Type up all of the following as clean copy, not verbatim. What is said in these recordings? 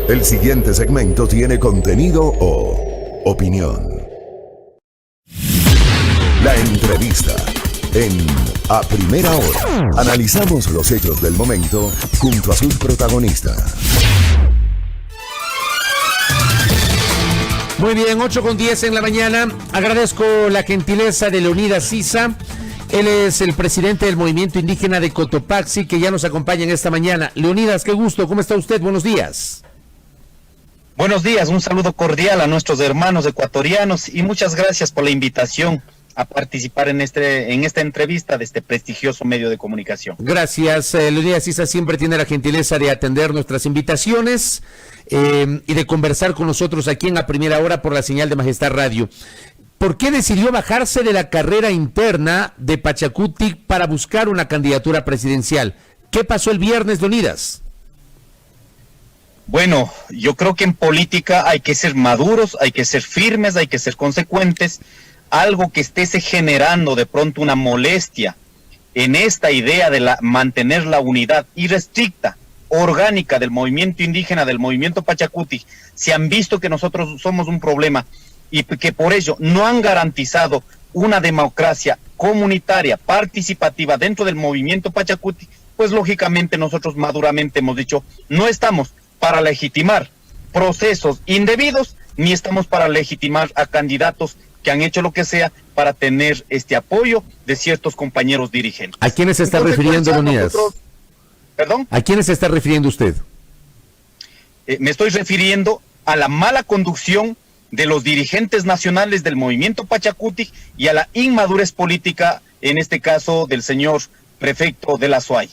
El siguiente segmento tiene contenido o opinión. La entrevista en A Primera Hora. Analizamos los hechos del momento junto a sus protagonistas. Muy bien, 8:10 en la mañana. Agradezco la gentileza de Leonidas Sisa. Él es el presidente del movimiento indígena de Cotopaxi, que ya nos acompaña en esta mañana. Leonidas, qué gusto. ¿Cómo está usted? Buenos días. Buenos días, un saludo cordial a nuestros hermanos ecuatorianos y muchas gracias por la invitación a participar en esta entrevista de este prestigioso medio de comunicación. Gracias, Leonidas Sisa siempre tiene la gentileza de atender nuestras invitaciones y de conversar con nosotros aquí en A Primera Hora por la señal de Majestad Radio. ¿Por qué decidió bajarse de la carrera interna de Pachacutic para buscar una candidatura presidencial? ¿Qué pasó el viernes, Leonidas? Bueno, yo creo que en política hay que ser maduros, hay que ser firmes, hay que ser consecuentes. Algo que esté generando de pronto una molestia en esta idea de mantener la unidad irrestricta, orgánica del movimiento indígena, del movimiento Pachacutic, se han visto que nosotros somos un problema y que por ello no han garantizado una democracia comunitaria, participativa dentro del movimiento Pachacutic, pues lógicamente nosotros maduramente hemos dicho, no estamos para legitimar procesos indebidos, ni estamos para legitimar a candidatos que han hecho lo que sea para tener este apoyo de ciertos compañeros dirigentes. ¿A quiénes se está refiriendo, Leonidas? ¿Perdón? ¿A quiénes se está refiriendo usted? Me estoy refiriendo a la mala conducción de los dirigentes nacionales del movimiento Pachacutic y a la inmadurez política, en este caso del señor prefecto de la SUAY,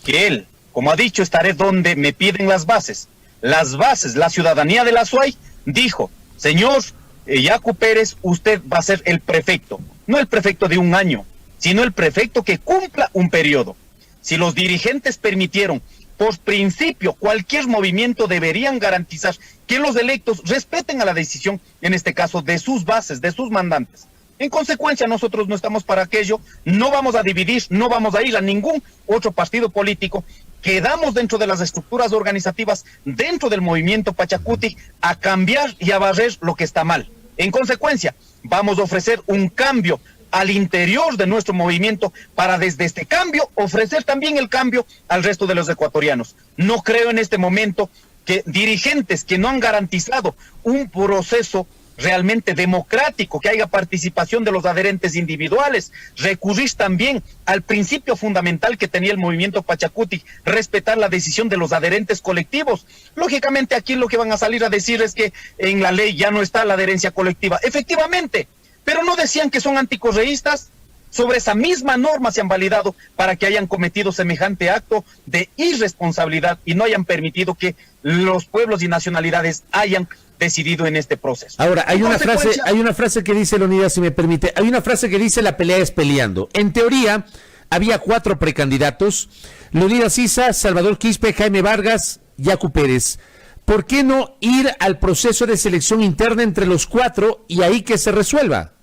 que él, como ha dicho, estaré donde me piden las bases, la ciudadanía de la SUAY dijo, señor Yacu Pérez, usted va a ser el prefecto, no el prefecto de un año, sino el prefecto que cumpla un periodo. Si los dirigentes permitieron, por principio, cualquier movimiento deberían garantizar que los electos respeten a la decisión, en este caso, de sus bases, de sus mandantes. En consecuencia, nosotros no estamos para aquello, no vamos a dividir, no vamos a ir a ningún otro partido político. Quedamos dentro de las estructuras organizativas, dentro del movimiento Pachacutic, a cambiar y a barrer lo que está mal. En consecuencia, vamos a ofrecer un cambio al interior de nuestro movimiento para desde este cambio ofrecer también el cambio al resto de los ecuatorianos. No creo en este momento que dirigentes que no han garantizado un proceso realmente democrático, que haya participación de los adherentes individuales, recurrir también al principio fundamental que tenía el movimiento Pachacutic, respetar la decisión de los adherentes colectivos. Lógicamente aquí lo que van a salir a decir es que en la ley ya no está la adherencia colectiva. Efectivamente, pero no decían que son anticorreístas. Sobre esa misma norma se han validado para que hayan cometido semejante acto de irresponsabilidad y no hayan permitido que los pueblos y nacionalidades hayan decidido en este proceso. Ahora, hay una frase que dice, Leonidas, si me permite, hay una frase que dice la pelea es peleando. En teoría, había 4 precandidatos, Leonidas Sisa, Salvador Quispe, Jaime Vargas, Yacu Pérez. ¿Por qué no ir al proceso de selección interna entre los 4 y ahí que se resuelva?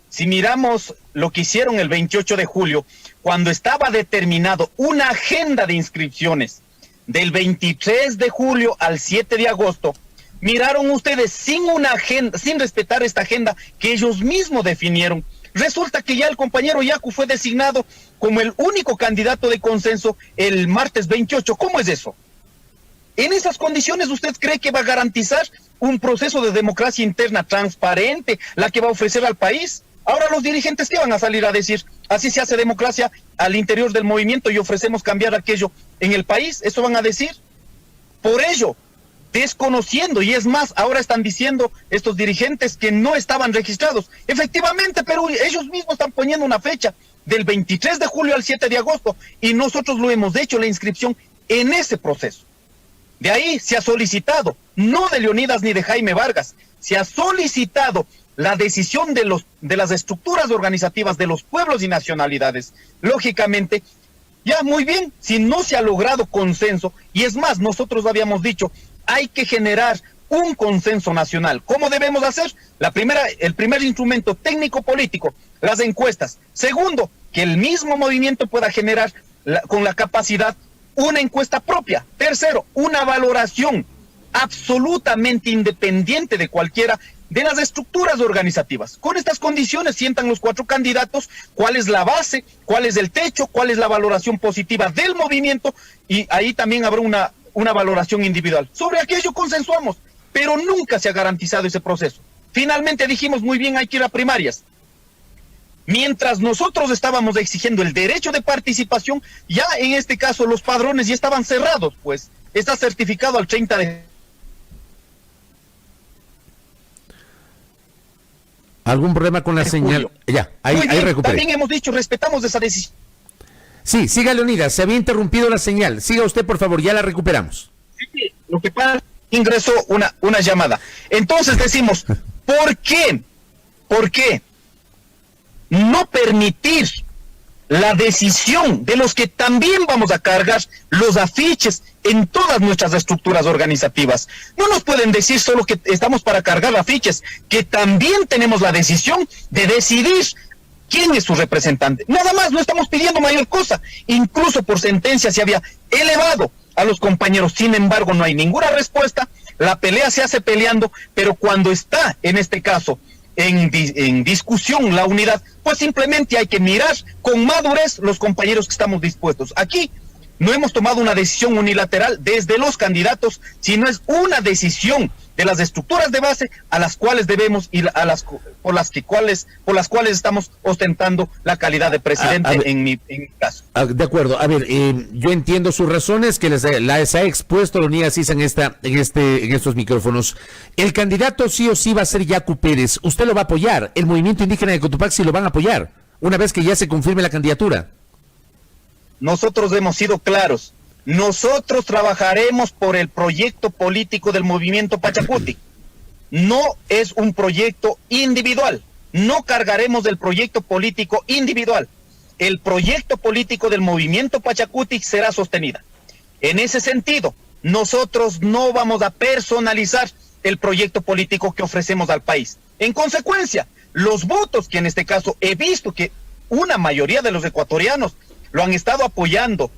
Si miramos lo que hicieron el 28 de julio, cuando estaba determinado una agenda de inscripciones del 23 de julio al 7 de agosto, miraron ustedes sin una agenda, sin respetar esta agenda que ellos mismos definieron. Resulta que ya el compañero Yacu fue designado como el único candidato de consenso el martes 28. ¿Cómo es eso? En esas condiciones, ¿usted cree que va a garantizar un proceso de democracia interna transparente, la que va a ofrecer al país? Ahora los dirigentes, ¿qué van a salir a decir? Así se hace democracia al interior del movimiento y ofrecemos cambiar aquello en el país. ¿Eso van a decir? Por ello, desconociendo, y es más, ahora están diciendo estos dirigentes que no estaban registrados. Efectivamente, pero ellos mismos están poniendo una fecha del 23 de julio al 7 de agosto y nosotros lo hemos hecho la inscripción en ese proceso. De ahí se ha solicitado, no de Leonidas ni de Jaime Vargas, se ha solicitado la decisión de las estructuras organizativas de los pueblos y nacionalidades. Lógicamente, ya muy bien, si no se ha logrado consenso, y es más, nosotros habíamos dicho, hay que generar un consenso nacional. ¿Cómo debemos hacer? El primer instrumento técnico político, las encuestas. Segundo, que el mismo movimiento pueda generar con la capacidad una encuesta propia. Tercero, una valoración absolutamente independiente de cualquiera de las estructuras organizativas. Con estas condiciones sientan los 4 candidatos cuál es la base, cuál es el techo, cuál es la valoración positiva del movimiento, y ahí también habrá una valoración individual. Sobre aquello consensuamos, pero nunca se ha garantizado ese proceso. Finalmente dijimos, muy bien, hay que ir a primarias. Mientras nosotros estábamos exigiendo el derecho de participación, ya en este caso los padrones ya estaban cerrados, pues está certificado al 30 de... ¿Algún problema con la señal? Ya, ahí recuperé. También hemos dicho, respetamos esa decisión. Sí, siga Leonidas, se había interrumpido la señal. Siga usted, por favor, ya la recuperamos. Sí, lo que pasa, ingresó una llamada. Entonces decimos, ¿por qué? ¿Por qué no permitir la decisión de los que también vamos a cargar los afiches en todas nuestras estructuras organizativas? No nos pueden decir solo que estamos para cargar afiches, que también tenemos la decisión de decidir quién es su representante. Nada más, no estamos pidiendo mayor cosa. Incluso por sentencia se había elevado a los compañeros, sin embargo no hay ninguna respuesta, la pelea se hace peleando, pero cuando está, en este caso, en discusión la unidad, pues simplemente hay que mirar con madurez los compañeros que estamos dispuestos. Aquí no hemos tomado una decisión unilateral desde los candidatos, sino es una decisión de las estructuras de base a las cuales debemos y por las cuales estamos ostentando la calidad de presidente en mi caso. De acuerdo, a ver, yo entiendo sus razones que las ha expuesto Leonidas Issa en estos micrófonos. El candidato sí o sí va a ser Yacu Pérez. ¿Usted lo va a apoyar? El movimiento indígena de Cotopaxi lo van a apoyar una vez que ya se confirme la candidatura. Nosotros hemos sido claros. Nosotros trabajaremos por el proyecto político del movimiento Pachacutic. No es un proyecto individual. No cargaremos del proyecto político individual. El proyecto político del movimiento Pachacutic será sostenida. En ese sentido, nosotros no vamos a personalizar el proyecto político que ofrecemos al país. En consecuencia, los votos que en este caso he visto que una mayoría de los ecuatorianos lo han estado apoyando,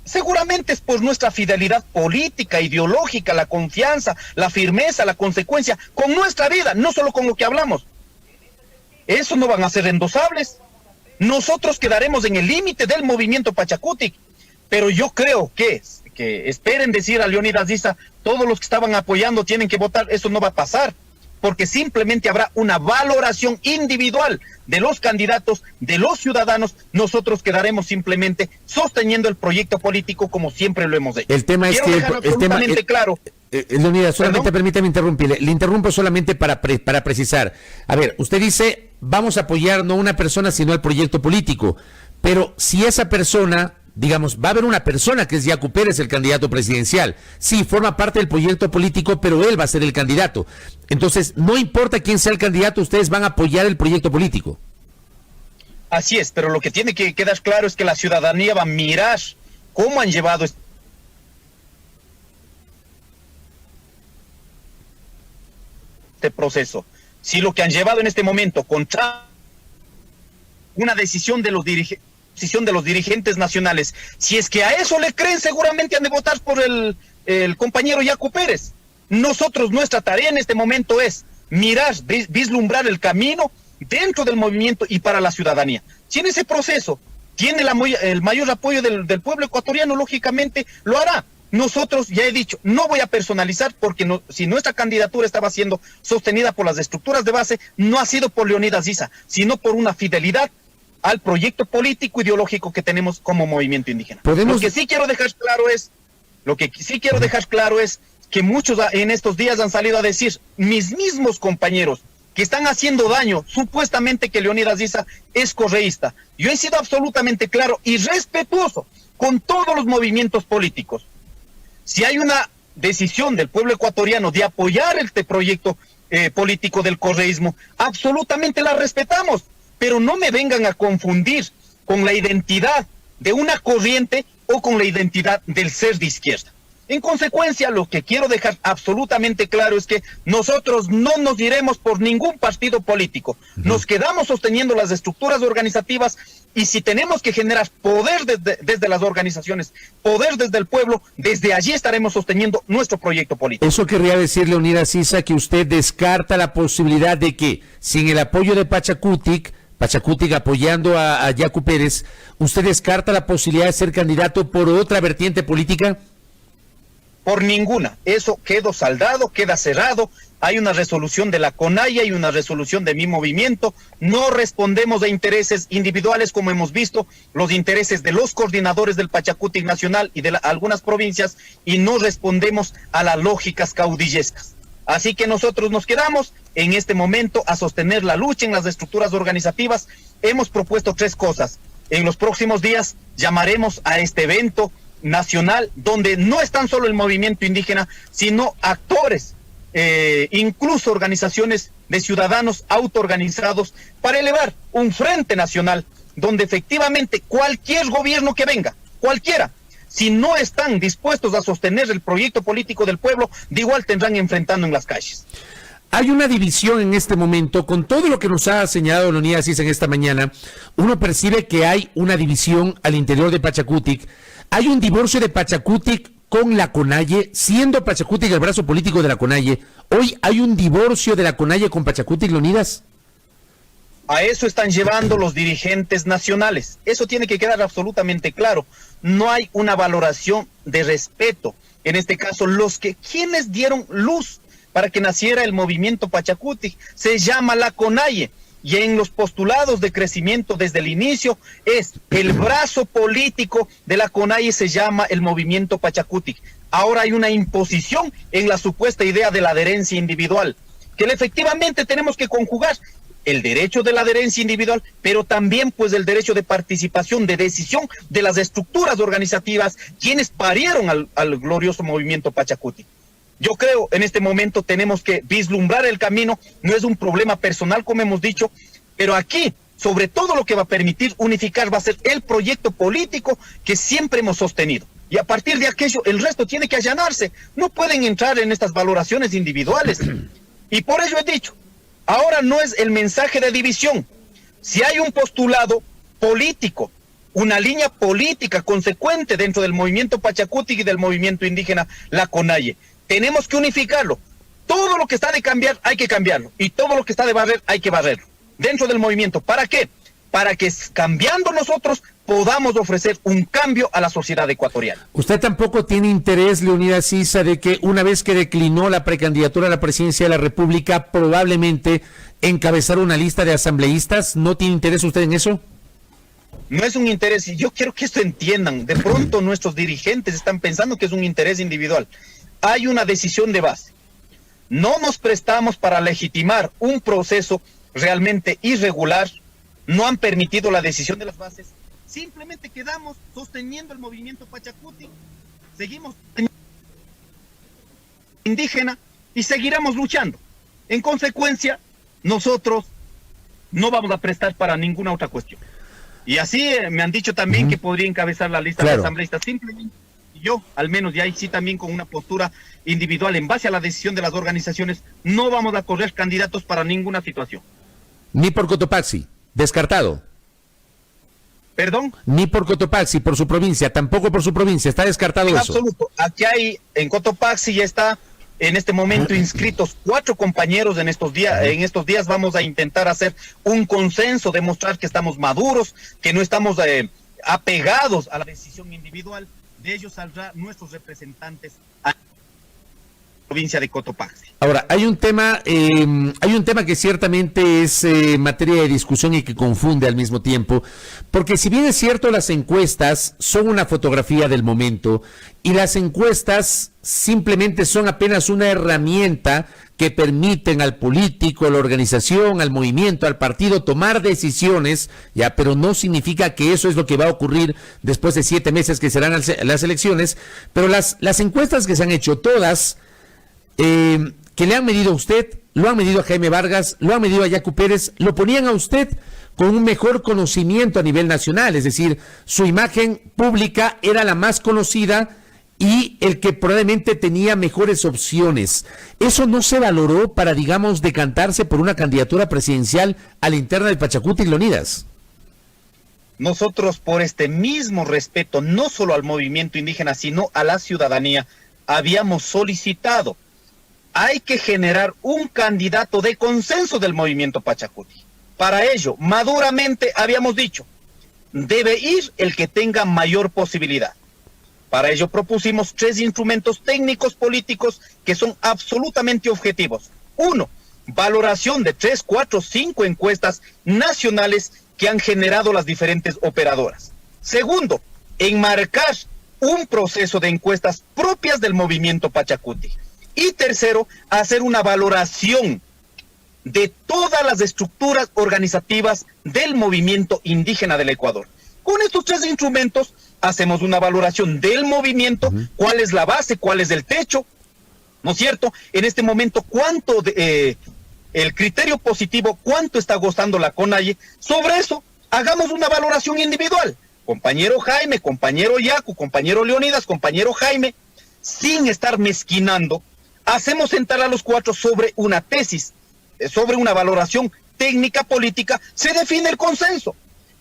seguramente es por nuestra fidelidad política, ideológica, la confianza, la firmeza, la consecuencia, con nuestra vida, no solo con lo que hablamos. Eso no van a ser endosables. Nosotros quedaremos en el límite del movimiento Pachacutic, pero yo creo que esperen decir a Leonidas Issa, todos los que estaban apoyando tienen que votar, eso no va a pasar, porque simplemente habrá una valoración individual de los candidatos, de los ciudadanos. Nosotros quedaremos simplemente sosteniendo el proyecto político como siempre lo hemos hecho. El tema es que claro. Leonidas, solamente permítame interrumpirle. Le interrumpo solamente para precisar. A ver, usted dice, vamos a apoyar no a una persona, sino al proyecto político. Pero si esa persona, digamos, va a haber una persona que es Yacu Pérez, el candidato presidencial. Sí, forma parte del proyecto político, pero él va a ser el candidato. Entonces, no importa quién sea el candidato, ustedes van a apoyar el proyecto político. Así es, pero lo que tiene que quedar claro es que la ciudadanía va a mirar cómo han llevado este proceso. Si lo que han llevado en este momento contra una decisión de los dirigentes nacionales, si es que a eso le creen, seguramente han de votar por el compañero Yacu Pérez. Nosotros, nuestra tarea en este momento es mirar, vislumbrar el camino dentro del movimiento y para la ciudadanía. Si en ese proceso tiene el mayor apoyo del pueblo ecuatoriano, lógicamente lo hará. Nosotros, ya he dicho, no voy a personalizar porque si nuestra candidatura estaba siendo sostenida por las estructuras de base, no ha sido por Leonidas Issa, sino por una fidelidad al proyecto político ideológico que tenemos como movimiento indígena. Lo que sí quiero dejar claro es que muchos en estos días han salido a decir, mis mismos compañeros que están haciendo daño, supuestamente que Leonidas Issa es correísta. Yo he sido absolutamente claro y respetuoso con todos los movimientos políticos. Si hay una decisión del pueblo ecuatoriano de apoyar este proyecto político del correísmo, absolutamente la respetamos, pero no me vengan a confundir con la identidad de una corriente o con la identidad del ser de izquierda. En consecuencia, lo que quiero dejar absolutamente claro es que nosotros no nos iremos por ningún partido político. Nos quedamos sosteniendo las estructuras organizativas, y si tenemos que generar poder desde las organizaciones, poder desde el pueblo, desde allí estaremos sosteniendo nuestro proyecto político. Eso querría decir, Leonidas Issa, que usted descarta la posibilidad de que, sin el apoyo de Pachacutic apoyando a Yacu Pérez, ¿usted descarta la posibilidad de ser candidato por otra vertiente política? Por ninguna. Eso quedó saldado, queda cerrado. Hay una resolución de la CONAIE y una resolución de mi movimiento. No respondemos a intereses individuales, como hemos visto, los intereses de los coordinadores del Pachacutic Nacional y de algunas provincias, y no respondemos a las lógicas caudillescas. Así que nosotros nos quedamos en este momento a sostener la lucha en las estructuras organizativas. Hemos propuesto 3 cosas. En los próximos días llamaremos a este evento nacional, donde no es tan solo el movimiento indígena, sino actores, incluso organizaciones de ciudadanos autoorganizados, para elevar un frente nacional, donde efectivamente cualquier gobierno que venga, cualquiera, si no están dispuestos a sostener el proyecto político del pueblo, de igual tendrán enfrentando en las calles. Hay una división en este momento, con todo lo que nos ha señalado Leonidas Issa en esta mañana, uno percibe que hay una división al interior de Pachacutic. Hay un divorcio de Pachacutic con la CONAIE, siendo Pachacutic el brazo político de la CONAIE. Hoy hay un divorcio de la CONAIE con Pachacutic, Leonidas. A eso están llevando los dirigentes nacionales. Eso tiene que quedar absolutamente claro. No hay una valoración de respeto. En este caso, quienes dieron luz para que naciera el movimiento Pachacutic se llama la CONAIE. Y en los postulados de crecimiento desde el inicio es el brazo político de la CONAIE, se llama el movimiento Pachacutic. Ahora hay una imposición en la supuesta idea de la adherencia individual, que efectivamente tenemos que conjugar el derecho de la adherencia individual, pero también pues el derecho de participación, de decisión de las estructuras organizativas, quienes parieron al glorioso movimiento Pachacutic. Yo creo en este momento tenemos que vislumbrar el camino. No es un problema personal, como hemos dicho, pero aquí, sobre todo, lo que va a permitir unificar va a ser el proyecto político que siempre hemos sostenido. Y a partir de aquello, el resto tiene que allanarse. No pueden entrar en estas valoraciones individuales. Y por ello he dicho, ahora no es el mensaje de división. Si hay un postulado político, una línea política consecuente dentro del movimiento Pachacutic y del movimiento indígena, la CONAIE, tenemos que unificarlo. Todo lo que está de cambiar hay que cambiarlo, y todo lo que está de barrer hay que barrerlo dentro del movimiento. ¿Para qué? Para que cambiando nosotros podamos ofrecer un cambio a la sociedad ecuatoriana. ¿Usted tampoco tiene interés, Leonidas Issa, de que una vez que declinó la precandidatura a la presidencia de la República, probablemente encabezar una lista de asambleístas? ¿No tiene interés usted en eso? No es un interés, y yo quiero que esto entiendan. De pronto nuestros dirigentes están pensando que es un interés individual. Hay una decisión de base. No nos prestamos para legitimar un proceso realmente irregular. No han permitido la decisión de las bases. Simplemente quedamos sosteniendo el movimiento Pachacutic. Seguimos indígena y seguiremos luchando. En consecuencia, nosotros no vamos a prestar para ninguna otra cuestión. Y así me han dicho también que podría encabezar la lista de asambleístas. Simplemente yo, al menos, y ahí sí también con una postura individual en base a la decisión de las organizaciones, no vamos a correr candidatos para ninguna situación. Ni por Cotopaxi, descartado. ¿Perdón? Ni por Cotopaxi, por su provincia, tampoco por su provincia, está descartado en eso. Absoluto. Aquí hay, en Cotopaxi ya está en este momento inscritos 4 compañeros en estos días. En estos días vamos a intentar hacer un consenso, demostrar que estamos maduros, que no estamos apegados a la decisión individual. De ellos saldrán nuestros representantes a la provincia de Cotopaxi. Ahora, hay un tema que ciertamente es materia de discusión y que confunde al mismo tiempo, porque si bien es cierto, las encuestas son una fotografía del momento, y las encuestas simplemente son apenas una herramienta que permiten al político, a la organización, al movimiento, al partido tomar decisiones, ya, pero no significa que eso es lo que va a ocurrir después de 7 meses que serán las elecciones. Pero las encuestas que se han hecho todas, que le han medido a usted, lo han medido a Jaime Vargas, lo han medido a Yacu Pérez, lo ponían a usted con un mejor conocimiento a nivel nacional, es decir, su imagen pública era la más conocida y el que probablemente tenía mejores opciones. ¿Eso no se valoró para, digamos, decantarse por una candidatura presidencial a la interna del Pachacuti y Leonidas? Nosotros, por este mismo respeto, no solo al movimiento indígena, sino a la ciudadanía, habíamos solicitado, hay que generar un candidato de consenso del movimiento Pachacuti. Para ello, maduramente habíamos dicho, debe ir el que tenga mayor posibilidad. Para ello propusimos 3 instrumentos técnicos políticos que son absolutamente objetivos. 1, valoración de 3, 4, 5 encuestas nacionales que han generado las diferentes operadoras. 2, enmarcar un proceso de encuestas propias del movimiento Pachacuti. Y 3, hacer una valoración de todas las estructuras organizativas del movimiento indígena del Ecuador. Con estos 3 instrumentos hacemos una valoración del movimiento, cuál es la base, cuál es el techo, ¿no es cierto? En este momento, cuánto el criterio positivo, cuánto está gozando la CONAIE. Sobre eso, hagamos una valoración individual. Compañero Jaime, compañero Yacu, compañero Leonidas, compañero Jaime, sin estar mezquinando, hacemos sentar a los 4 sobre una tesis, sobre una valoración técnica política, se define el consenso.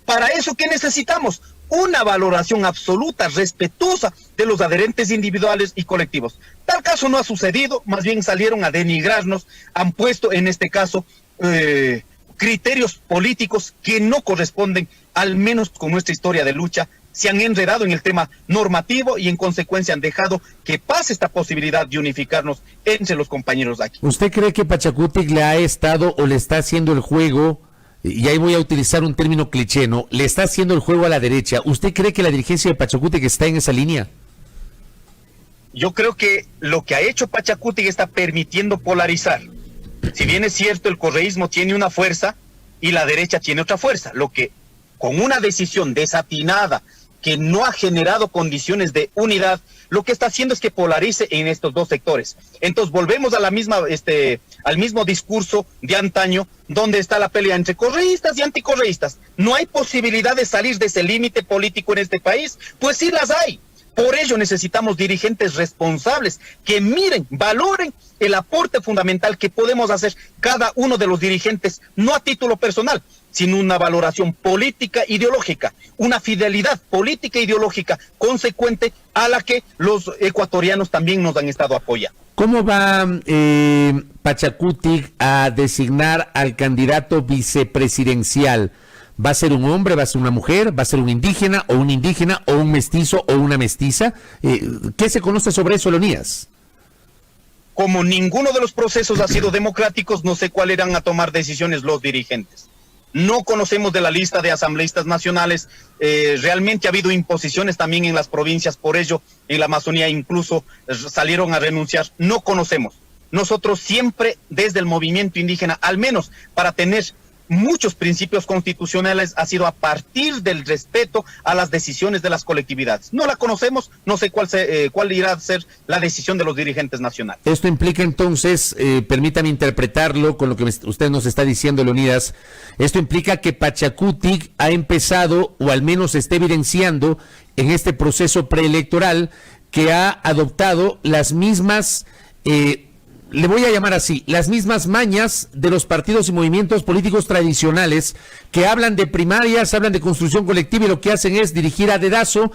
Para eso, ¿qué necesitamos? Una valoración absoluta, respetuosa de los adherentes individuales y colectivos. Tal caso no ha sucedido, más bien salieron a denigrarnos, han puesto en este caso criterios políticos que no corresponden, al menos con nuestra historia de lucha. Se han enredado en el tema normativo y en consecuencia han dejado que pase esta posibilidad de unificarnos entre los compañeros de aquí. ¿Usted cree que Pachacuti le ha estado o le está haciendo el juego, y ahí voy a utilizar un término cliché, ¿no? Le está haciendo el juego a la derecha? ¿Usted cree que la dirigencia de Pachacuti está en esa línea? Yo creo que lo que ha hecho Pachacuti está permitiendo polarizar. Si bien es cierto, el correísmo tiene una fuerza y la derecha tiene otra fuerza, lo que con una decisión desatinada que no ha generado condiciones de unidad, lo que está haciendo es que polarice en estos 2 sectores. Entonces volvemos a la misma, al mismo discurso de antaño, donde está la pelea entre correístas y anticorreístas. ¿No hay posibilidad de salir de ese límite político en este país? Pues sí las hay. Por ello necesitamos dirigentes responsables que miren, valoren el aporte fundamental que podemos hacer cada uno de los dirigentes, no a título personal, sino una valoración política ideológica, una fidelidad política ideológica consecuente a la que los ecuatorianos también nos han estado apoyando. ¿Cómo va Pachacuti a designar al candidato vicepresidencial? ¿Va a ser un hombre, va a ser una mujer, va a ser un indígena o un mestizo o una mestiza? ¿Qué se conoce sobre eso, Leonidas? Como ninguno de los procesos ha sido democráticos, no sé cuáles irán a tomar decisiones los dirigentes. No conocemos de la lista de asambleístas nacionales, realmente ha habido imposiciones también en las provincias, por ello en la Amazonía incluso salieron a renunciar, no conocemos. Nosotros siempre desde el movimiento indígena, al menos para tener muchos principios constitucionales, ha sido a partir del respeto a las decisiones de las colectividades. No la conocemos, no sé cuál irá a ser la decisión de los dirigentes nacionales. Esto implica entonces, permítame interpretarlo con lo que usted nos está diciendo, Leonidas, esto implica que Pachacuti ha empezado, o al menos está evidenciando en este proceso preelectoral, que ha adoptado las mismas le voy a llamar así, las mismas mañas de los partidos y movimientos políticos tradicionales que hablan de primarias, hablan de construcción colectiva y lo que hacen es dirigir a dedazo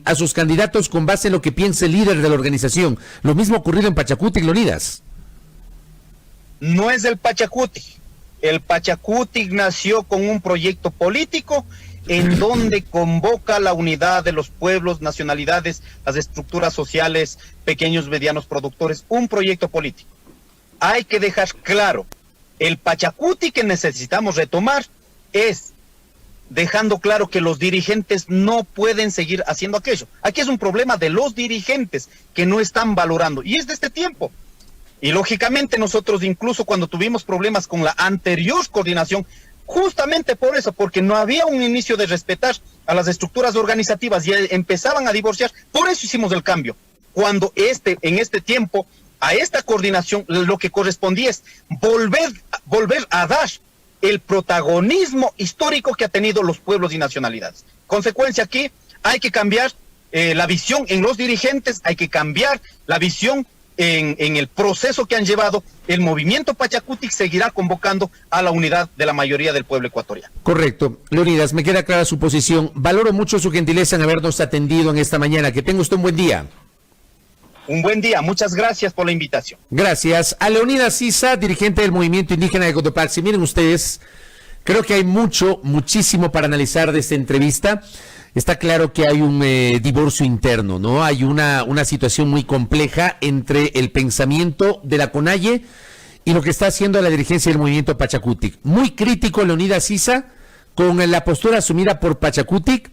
a sus candidatos con base en lo que piense el líder de la organización. Lo mismo ha ocurrido en Pachacuti, Leonidas. No es del Pachacuti. El Pachacuti nació con un proyecto político en donde convoca la unidad de los pueblos, nacionalidades, las estructuras sociales, pequeños, medianos productores, un proyecto político. Hay que dejar claro, el Pachacuti que necesitamos retomar es dejando claro que los dirigentes no pueden seguir haciendo aquello. Aquí es un problema de los dirigentes que no están valorando, y es de este tiempo. Y lógicamente nosotros incluso cuando tuvimos problemas con la anterior coordinación, justamente por eso, porque no había un inicio de respetar a las estructuras organizativas y empezaban a divorciar, por eso hicimos el cambio. Cuando en este tiempo, a esta coordinación, lo que correspondía es volver a dar el protagonismo histórico que ha tenido los pueblos y nacionalidades. Consecuencia aquí, hay que cambiar la visión en los dirigentes, hay que cambiar la visión en el proceso que han llevado. El movimiento Pachacutic seguirá convocando a la unidad de la mayoría del pueblo ecuatoriano. Correcto. Leonidas, me queda clara su posición. Valoro mucho su gentileza en habernos atendido en esta mañana. Que tenga usted un buen día. Un buen día, muchas gracias por la invitación. Gracias. A Leonidas Sisa, dirigente del movimiento indígena de Cotopaxi. Miren ustedes, creo que hay muchísimo para analizar de esta entrevista. Está claro que hay un divorcio interno, ¿no? Hay una situación muy compleja entre el pensamiento de la CONAIE y lo que está haciendo la dirigencia del movimiento Pachacutic. Muy crítico Leonidas Sisa con la postura asumida por Pachacutic,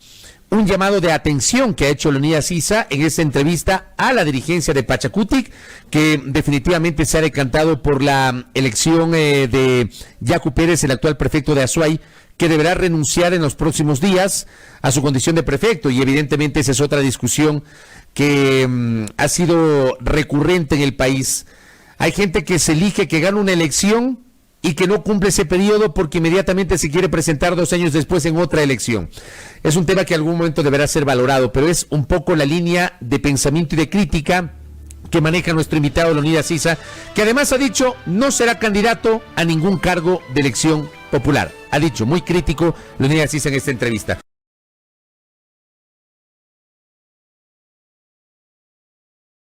un llamado de atención que ha hecho Leonidas Sisa en esta entrevista a la dirigencia de Pachacutic, que definitivamente se ha decantado por la elección de Yacu Pérez, el actual prefecto de Azuay, que deberá renunciar en los próximos días a su condición de prefecto, y evidentemente esa es otra discusión que ha sido recurrente en el país. Hay gente que se elige, que gana una elección y que no cumple ese periodo porque inmediatamente se quiere presentar 2 años después en otra elección. Es un tema que en algún momento deberá ser valorado, pero es un poco la línea de pensamiento y de crítica que maneja nuestro invitado Leonidas Sisa, que además ha dicho no será candidato a ningún cargo de elección popular. Ha dicho muy crítico Leonidas Sisa en esta entrevista.